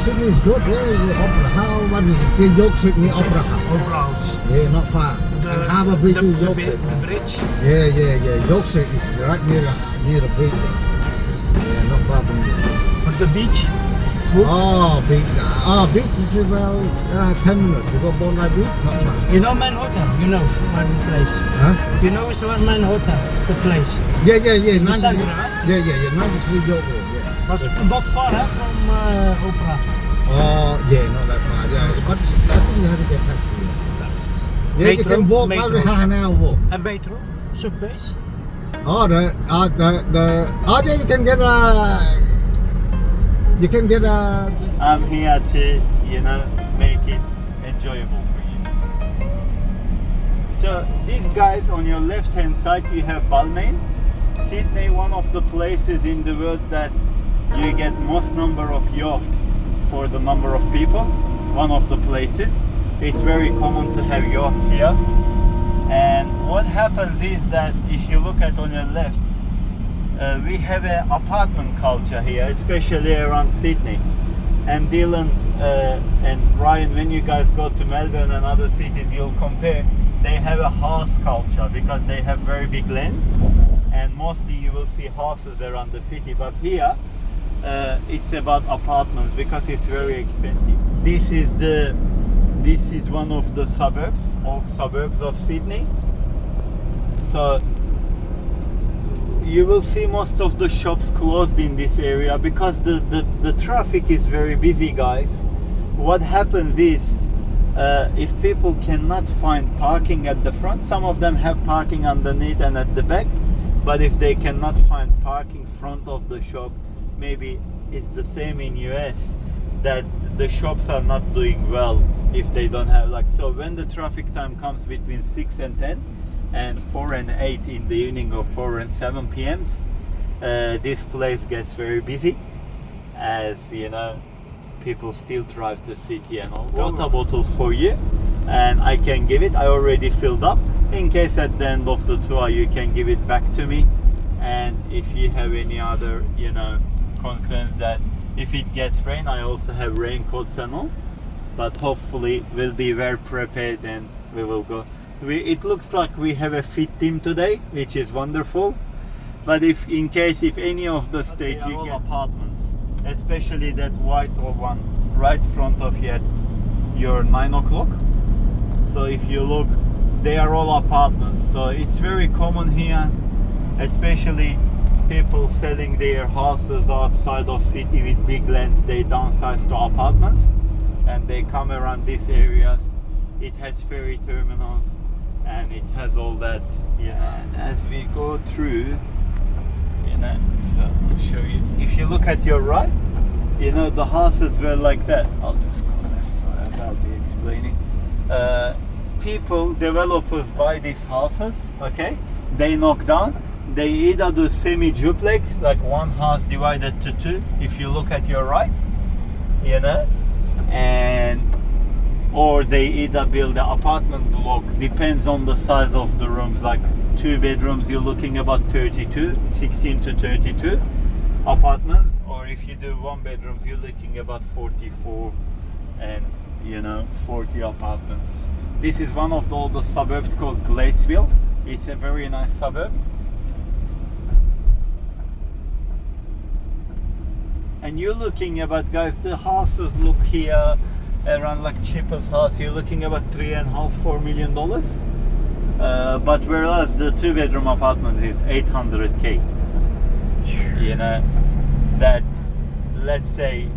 Sydney is good. Yeah, Opera House. What is it? York Sydney Opera House. Opera House. Yeah, not far. And Harbour Bridge to York the Sydney. bridge. Yeah. York Sydney is right near the bridge. Yeah, not far from here. But the beach. Beach is about 10 minutes. You go Bondi Beach, not far. You know Man Hotel? You know one place. Huh? You know it's one Man Hotel, the place. Yeah. the 93 center, right? Yeah. 93 York Road. Yeah. But not far from Opera. Yeah, not that far. Yeah, but I think you have to get taxi. Yeah, you can walk maybe half an hour walk. And metro, subways. Yeah, you can get a. I'm here to, make it enjoyable for you. So these guys on your left hand side, you have Balmain. Sydney, one of the places in the world that you get most number of yachts for the number of people. One of the places. It's very common to have yachts here. And what happens is that if you look at on your left, we have an apartment culture here, especially around Sydney. And Dylan and Ryan, when you guys go to Melbourne and other cities, you'll compare, they have a house culture because they have very big land. And mostly you will see houses around the city. But here, it's about apartments because it's very expensive. This is one of the suburbs, old suburbs of Sydney. So you will see most of the shops closed in this area because the traffic is very busy, guys. What happens is if people cannot find parking at the front, some of them have parking underneath and at the back, but if they cannot find parking front of the shop, maybe it's the same in US, that the shops are not doing well if they don't have so when the traffic time comes between 6 and 10 and 4 and 8 in the evening or 4 and 7 p.m.s, this place gets very busy, as people still drive to city and all. Water bottles for you, and I can give it. I already filled up in case at the end of the tour you can give it back to me. And if you have any other concerns, that if it gets rain, I also have raincoats and all, but hopefully we'll be well prepared and we will go. It looks like we have a fit team today, which is wonderful. But if any of the states you get apartments, especially that white one right front of you at your 9 o'clock. So if you look, they are all apartments. So it's very common here, especially people selling their houses outside of city with big lands. They downsize to apartments and they come around these areas. It has ferry terminals and it has all that, and as we go through, so I'll show you. If you look at your right, the houses were like that. I'll just go left side as I'll be explaining. Developers buy these houses, okay? They knock down. They either do semi-duplex, like one house divided to two, if you look at your right, or they either build an apartment block, depends on the size of the rooms, like 2 bedrooms, you're looking about 16 to 32 apartments, or if you do 1 bedrooms, you're looking about 44 and 40 apartments. This is one of the oldest suburbs called Gladesville. It's a very nice suburb. And you're looking about, guys, the houses look here around like cheapest house, you're looking about $3.5–4 million. But whereas the 2-bedroom apartment is $800K. That, let's say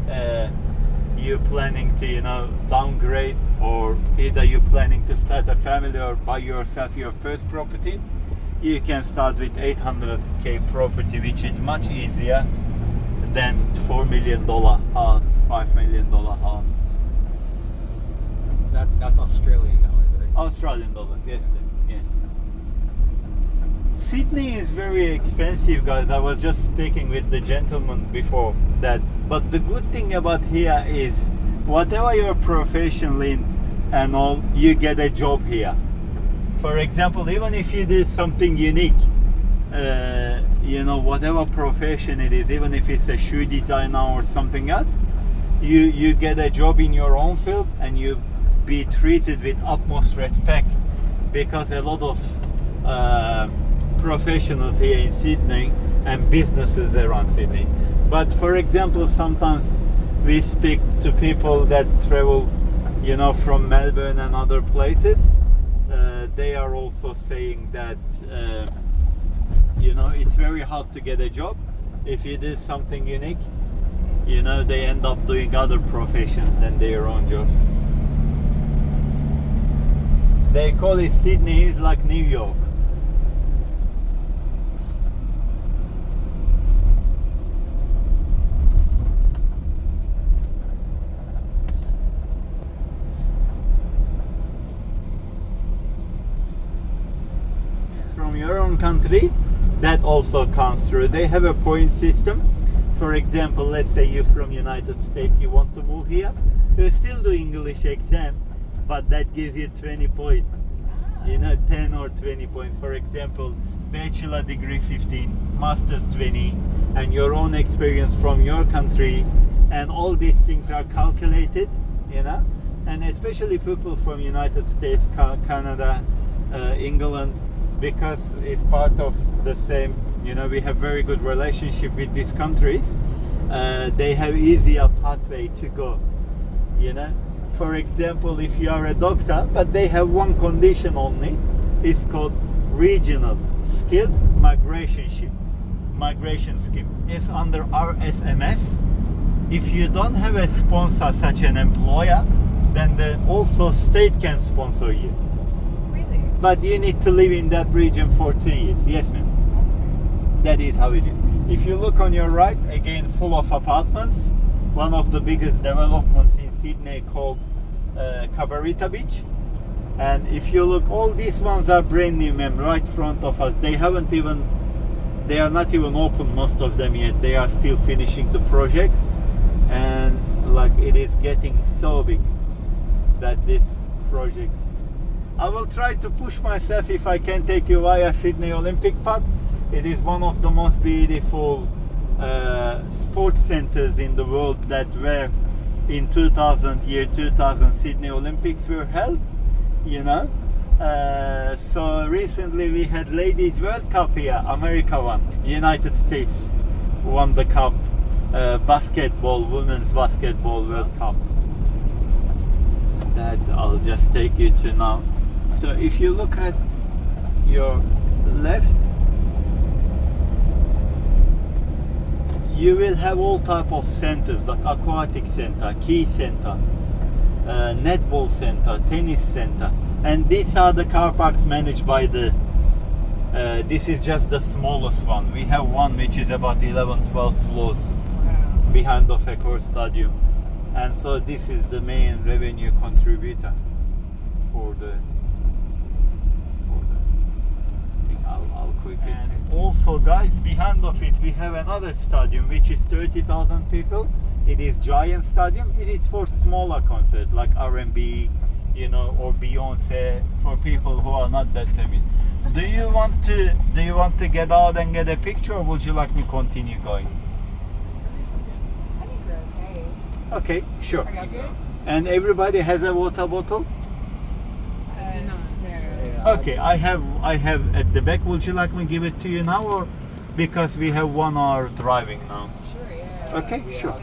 you're planning to downgrade, or either you're planning to start a family or buy yourself your first property, you can start with $800K property, which is much easier than $4 million house, $5 million house. That's Australian dollars, right? Australian dollars, yes sir. Yeah. Sydney is very expensive, guys. I was just speaking with the gentleman before that. But the good thing about here is, whatever your profession in and all, you get a job here. For example, even if you do something unique, whatever profession it is, even if it's a shoe designer or something else, you get a job in your own field and you be treated with utmost respect, because a lot of professionals here in Sydney and businesses around Sydney. But for example, sometimes we speak to people that travel, you know, from Melbourne and other places. They are also saying that you know, it's very hard to get a job. If you do something unique, you know, they end up doing other professions than their own jobs. They call it Sydney is like New York. From your own country, that also comes through. They have a point system. For example, let's say you're from United States, you want to move here, you still do English exam, but that gives you 20 points. You know, 10 or 20 points. For example, bachelor degree 15, master's 20, and your own experience from your country, and all these things are calculated, you know. And especially people from United States, Canada, England, because it's part of the same, you know, we have very good relationship with these countries. They have easier pathway to go, you know. For example, if you are a doctor, but they have one condition only, it's called regional skilled migration scheme. It's under RSMS. If you don't have a sponsor, such an employer, then the also state can sponsor you. Really? But you need to live in that region for 2 years. Yes, ma'am. That is how it is. If you look on your right, again, full of apartments. One of the biggest developments in Sydney called Cabarita Beach. And if you look, all these ones are brand new, ma'am, right front of us. They are not even open, most of them yet. They are still finishing the project. And like, it is getting so big that this project, I will try to push myself if I can take you via Sydney Olympic Park. It is one of the most beautiful sports centers in the world that were in 2000 Sydney Olympics were held, you know. So recently we had Ladies World Cup here, America won, United States won the cup, basketball, women's basketball World Cup. That I'll just take you to now. So if you look at your left, you will have all type of centers like aquatic center, key center, netball center, tennis center, and these are the car parks managed by the this is just the smallest one. We have one which is about 11-12 floors behind the Accor Stadium, and so this is the main revenue contributor for the thing. I'll quickly. And also, guys, behind of it we have another stadium which is 30,000 people. It is giant stadium. It is for smaller concert like R&B, you know, or Beyonce, for people who are not that familiar. Do you want to get out and get a picture, or would you like me to continue going? I think we're okay. Okay, sure. Are y'all good? And everybody has a water bottle? No. Okay, I have at the back. Would you like me to give it to you now, or because we have 1 hour driving now? Sure, yeah. Okay, sure.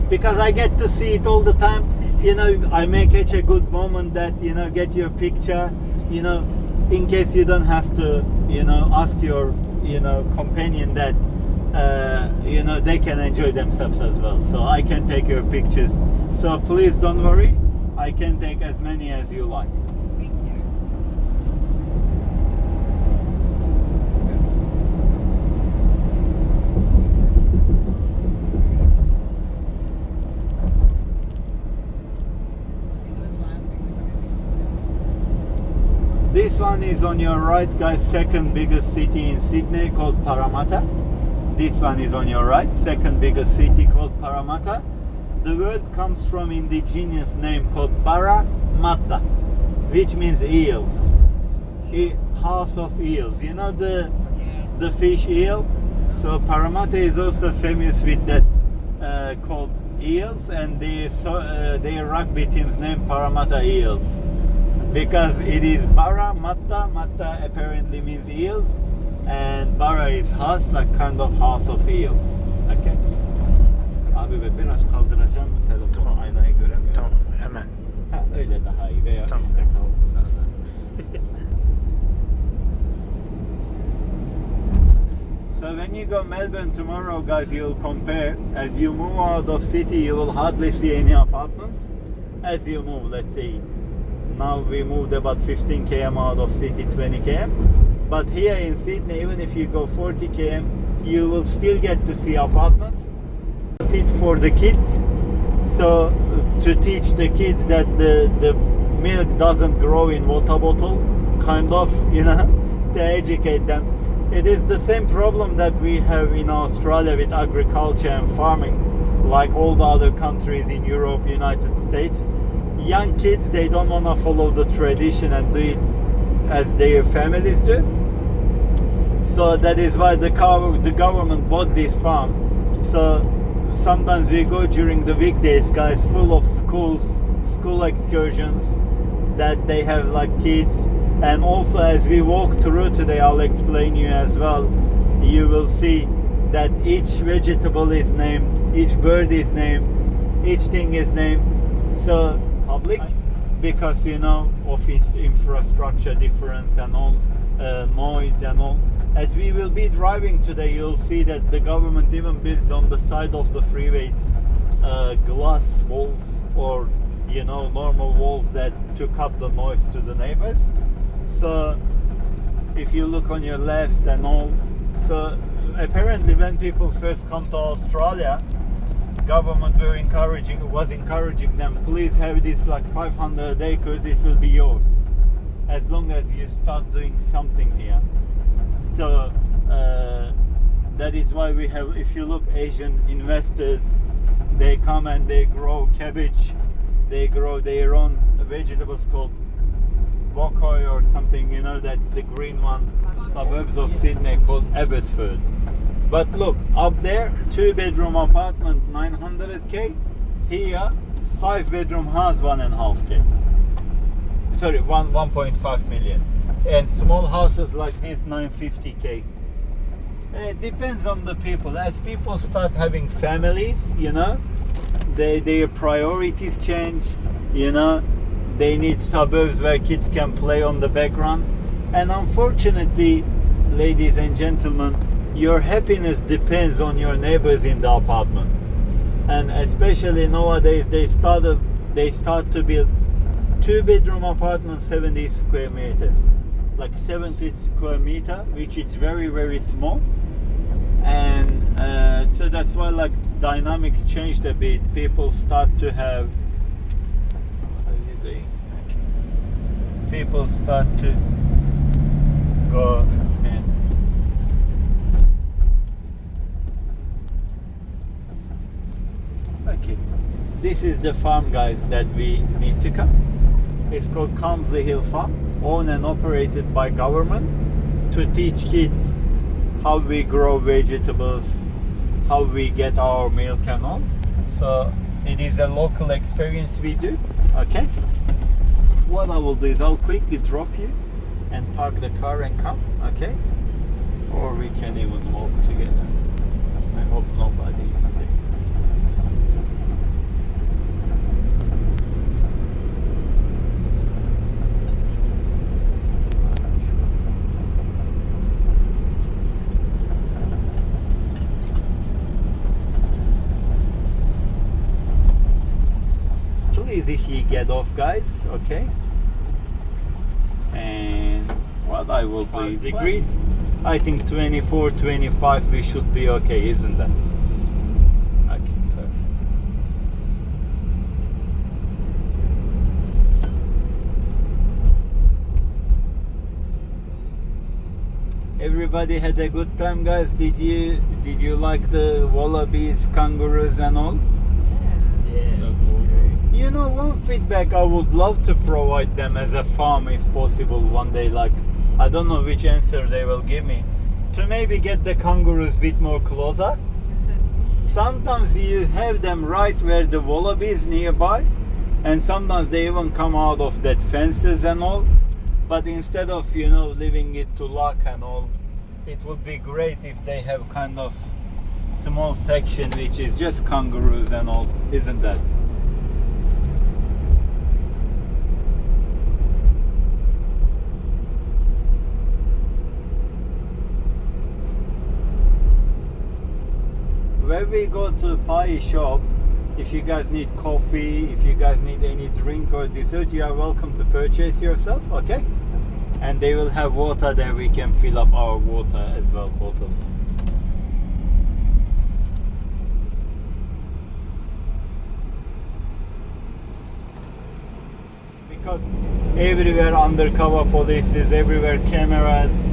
Because I get to see it all the time. You know, I may catch a good moment that, you know, get your picture, you know, in case you don't have to, you know, ask your, you know, companion that, you know, they can enjoy themselves as well. So I can take your pictures. So please don't worry. I can take as many as you like. Thank you. This one is on your right, guys, second biggest city in Sydney called Parramatta. This one is on your right, second biggest city called Parramatta. The word comes from indigenous name called Parramatta, which means eels. House of eels. You know the fish eel? So Parramatta is also famous with that called Eels, and their rugby team's name Parramatta Eels, because it is Parramatta. Matta apparently means eels, and Barra is house, like kind of house of eels. Okay. Abi be biraz kaldıracağım telefonu aynayı göremiyorum. Tamam, hemen. Ha, öyle daha iyi veya Tamam. üstte kalırsa. So when you go Melbourne tomorrow, guys, you'll compare. As you move out of city, you will hardly see any apartments. As you move, let's say, now we moved about 15 km out of city, 20 km. But here in Sydney, even if you go 40 km, you will still get to see apartments. It for the kids. So to teach the kids that the milk doesn't grow in water bottle, kind of, you know, to educate them. It is the same problem that we have in Australia with agriculture and farming, like all the other countries in Europe, United States. Young kids, they don't want to follow the tradition and do it as their families do. So that is why the government bought this farm. So sometimes we go during the weekdays, guys, full of school excursions that they have like kids. And also as we walk through today, I'll explain you as well. You will see that each vegetable is named, each bird is named, each thing is named. So public, because you know of its infrastructure difference and all, noise and all. As we will be driving today, you'll see that the government even builds on the side of the freeways glass walls, or you know, normal walls that to cut the noise to the neighbors. So if you look on your left and all, so apparently when people first come to Australia, government was encouraging them, please have this like 500 acres, it will be yours as long as you start doing something here. So that is why we have, if you look, Asian investors, they come and they grow cabbage, they grow their own vegetables called bokoi or something, you know, that the green one, suburbs of Sydney called Abbotsford. But look, up there, 2-bedroom apartment, 900k. Here, 5-bedroom house, 1.5k. Sorry, 1.5 million. And small houses like this, 950k. It depends on the people. As people start having families, you know, their priorities change, you know. They need suburbs where kids can play on the background. And unfortunately, ladies and gentlemen, your happiness depends on your neighbors in the apartment. And especially nowadays, they start to build 2-bedroom apartments, 70 square meter. Like 70 square meter, which is very, very small. And so that's why like dynamics changed a bit. People start to have, people start to go and okay, this is the farm, guys, that we need to come. It's called Camsley Hill Farm, owned and operated by government to teach kids how we grow vegetables, how we get our milk and all. So it is a local experience we do. Okay, what I will do is I'll quickly drop you and park the car and come, okay? Or we can even walk together. I hope nobody is there. Please, if you get off, guys, okay? And what I will do is degrees. I think 24, 25 we should be okay, isn't that? Okay, perfect. Everybody had a good time, guys. Did you like the wallabies, kangaroos and all? Yes. So cool. You know, one feedback I would love to provide them as a farm if possible one day, like, I don't know which answer they will give me, to maybe get the kangaroos a bit more closer, sometimes you have them right where the wallaby is nearby, and sometimes they even come out of that fences and all. But instead of, you know, leaving it to luck and all, it would be great if they have kind of small section which is just kangaroos and all, isn't that? When we go to pie shop, if you guys need coffee, if you guys need any drink or dessert, you are welcome to purchase yourself, okay? And they will have water there, we can fill up our water as well, bottles. Because everywhere undercover police, everywhere cameras.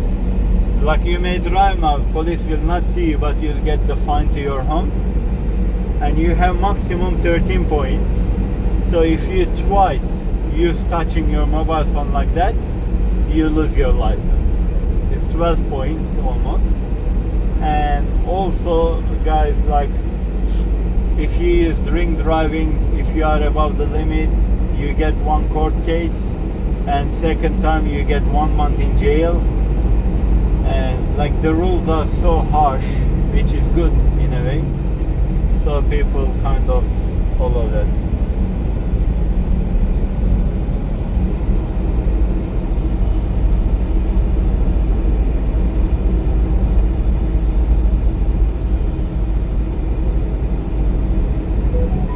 Like you may drive now, police will not see you, but you'll get the fine to your home. And you have maximum 13 points. So if you twice use touching your mobile phone like that, you lose your license. It's 12 points almost. And also, guys, like if you use drink driving, if you are above the limit, you get 1 court case, and second time you get 1 month in jail. And like the rules are so harsh, which is good in a way, so people kind of follow that.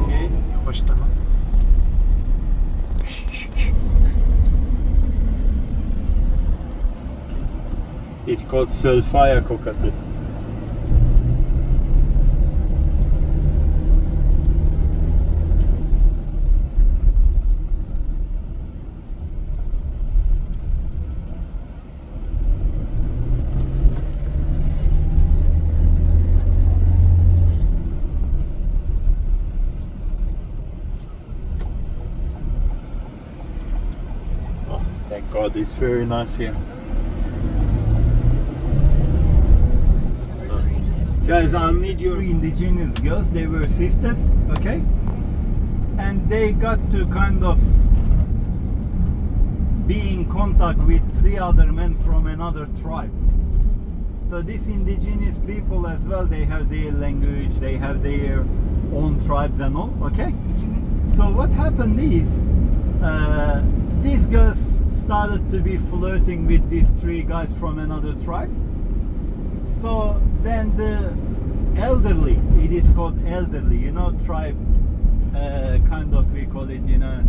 Okay. Yavaşlama. It's called Sölfaya kokatu. Oh, thank God, it's very nice here. Guys, I'll need your indigenous girls. They were sisters, okay? And they got to kind of be in contact with 3 other men from another tribe. So these indigenous people as well, they have their language, they have their own tribes and all, okay? So what happened is, these girls started to be flirting with these 3 guys from another tribe. So then the elderly, it is called elderly, you know, tribe, kind of we call it, you know,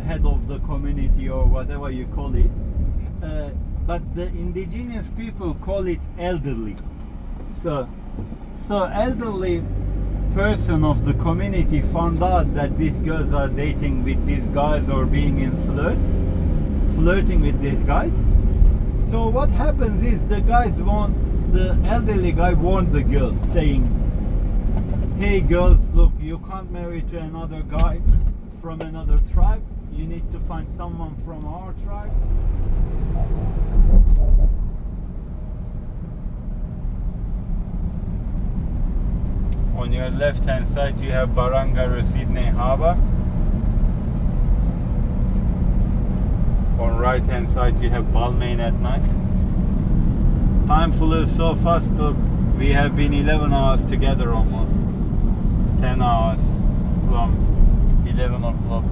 head of the community or whatever you call it. But the indigenous people call it elderly. So elderly person of the community found out that these girls are dating with these guys or being in flirting with these guys. So what happens is the elderly guy warned the girls, saying, hey girls, look, you can't marry to another guy from another tribe. You need to find someone from our tribe. On your left hand side you have Barangaroo Sydney Harbour. On right hand side you have Balmain at night. Time flew so fast, look, we have been 11 hours together almost. 10 hours from 11 o'clock.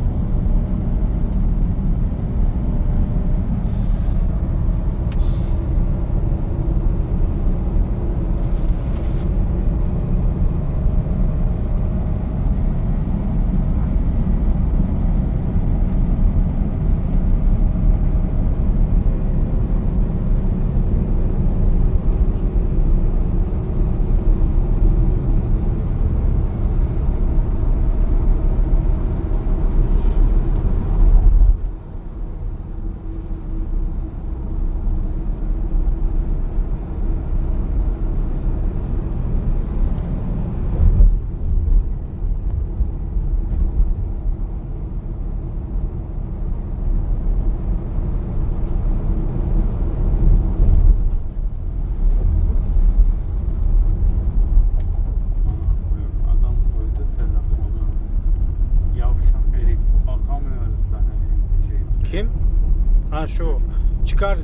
Ha şu. Çıkar.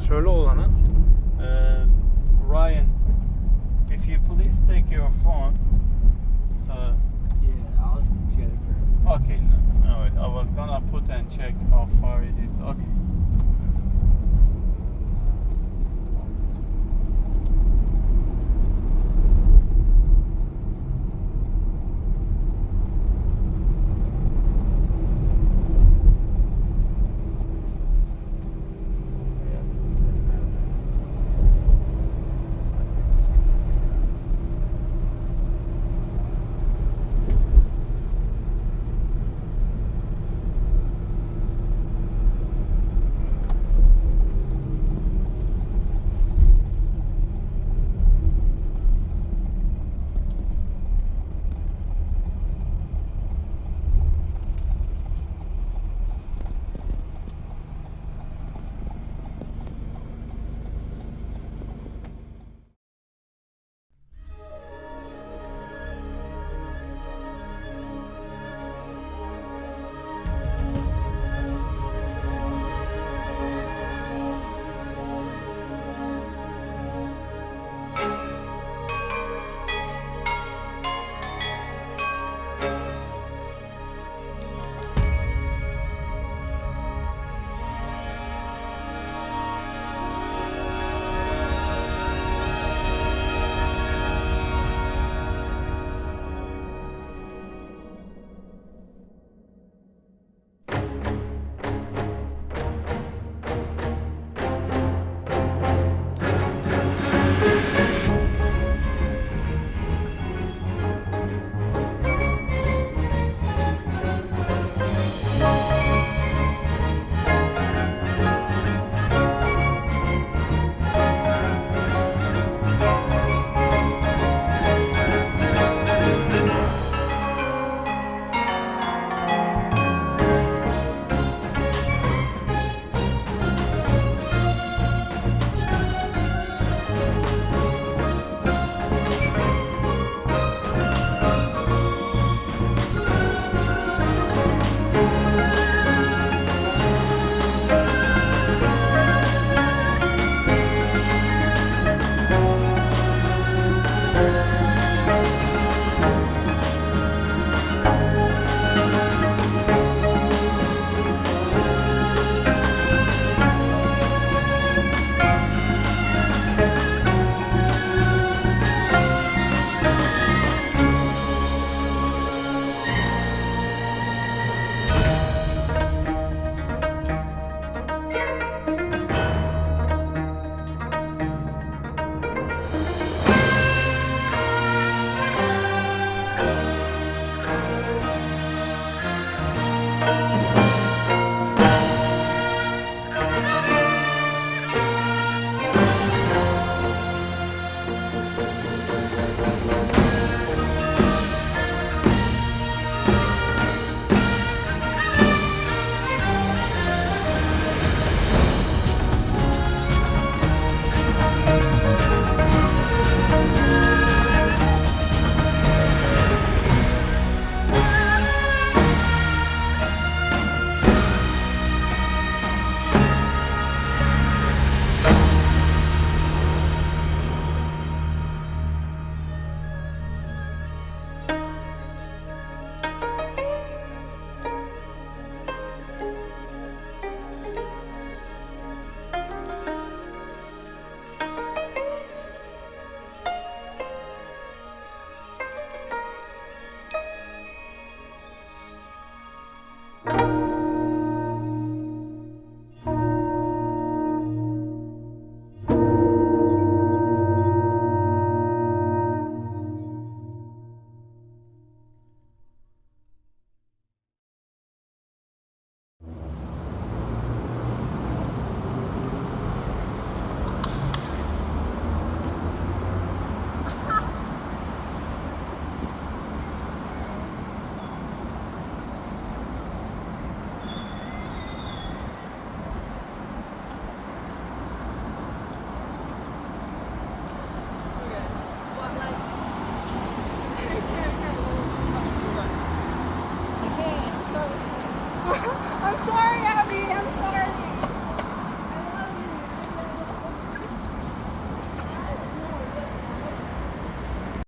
Söyle olana. Ryan, if you please take your phone. So Yeah, I'll get it for him. okay, no, I was gonna put and check how far it is. Okay.